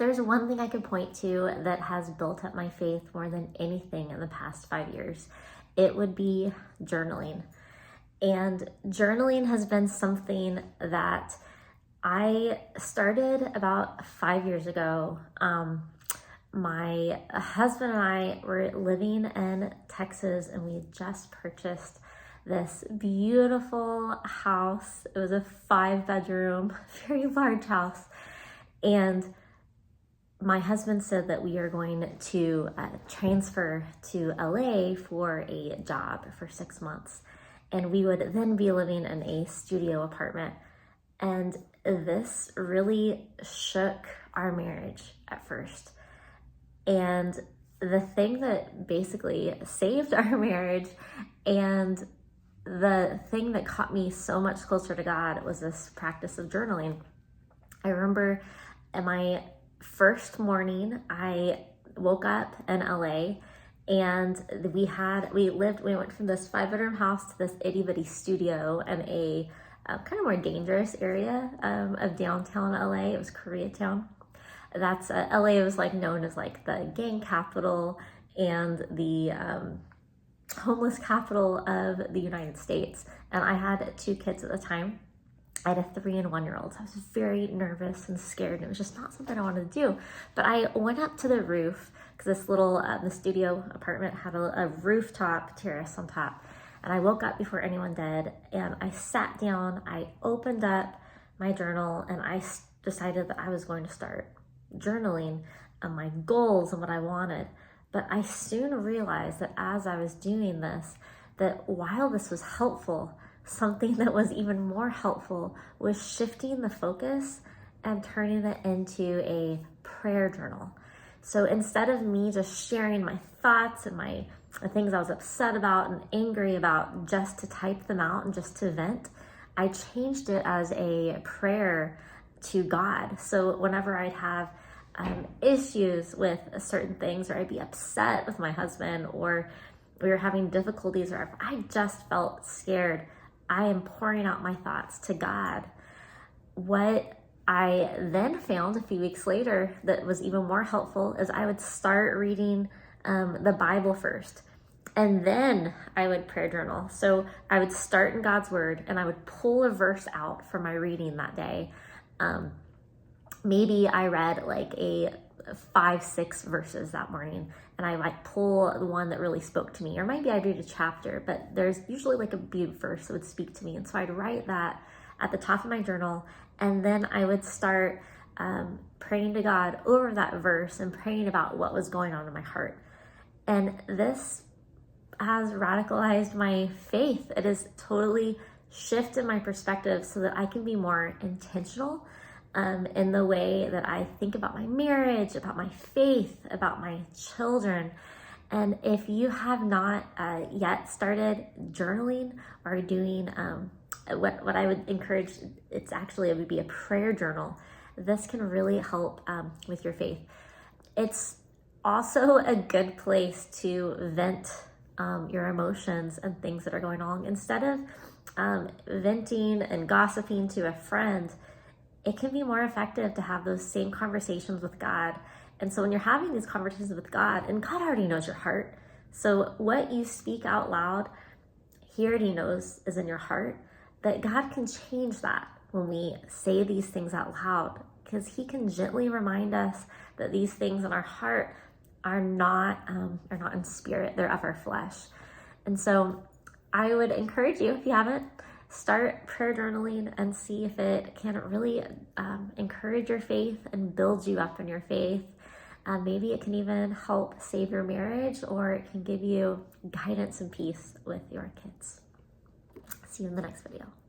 there's one thing I could point to that has built up my faith more than anything in the past 5 years, it would be journaling. And journaling has been something that I started about 5 years ago. My husband and I were living in Texas, and we had just purchased this beautiful house. It was a 5-bedroom, very large house. And my husband said that we are going to transfer to LA for a job for 6 months. And we would then be living in a studio apartment. And this really shook our marriage at first. And the thing that basically saved our marriage and the thing that caught me so much closer to God was this practice of journaling. I remember in my first morning, I woke up in LA, and we went from this 5-bedroom house to this itty bitty studio in a kind of more dangerous area of downtown LA. It was Koreatown. That's LA was like known as like the gang capital and the homeless capital of the United States. And I had 2 kids at the time. I had a 3 and 1-year-old. So I was very nervous and scared, and it was just not something I wanted to do. But I went up to the roof because this little the studio apartment had a rooftop terrace on top. And I woke up before anyone did, and I sat down, I opened up my journal, and I decided that I was going to start journaling on my goals and what I wanted. But I soon realized that as I was doing this, that while this was helpful, something that was even more helpful was shifting the focus and turning it into a prayer journal. So instead of me just sharing my thoughts and the things I was upset about and angry about just to type them out and just to vent, I changed it as a prayer to God. So whenever I'd have issues with certain things, or I'd be upset with my husband, or we were having difficulties, or I just felt scared, I am pouring out my thoughts to God. What I then found a few weeks later that was even more helpful is I would start reading the Bible first, and then I would prayer journal. So I would start in God's word, and I would pull a verse out for my reading that day. Maybe I read like 5-6 verses that morning, and I like pull the one that really spoke to me, or maybe I'd read a chapter, but there's usually like a beautiful verse that would speak to me. And so I'd write that at the top of my journal, and then I would start praying to God over that verse and praying about what was going on in my heart. And this has radicalized my faith. It has totally shifted my perspective so that I can be more intentional in the way that I think about my marriage, about my faith, about my children. And if you have not yet started journaling or doing what I would encourage, it would be a prayer journal. This can really help with your faith. It's also a good place to vent your emotions and things that are going on. Instead of venting and gossiping to a friend, it can be more effective to have those same conversations with God. And so when you're having these conversations with God, and God already knows your heart, so what you speak out loud, He already knows is in your heart, that God can change that when we say these things out loud, because He can gently remind us that these things in our heart are not in spirit, they're of our flesh. And so I would encourage you, if you haven't, start prayer journaling and see if it can really encourage your faith and build you up in your faith. Maybe it can even help save your marriage, or it can give you guidance and peace with your kids. See you in the next video.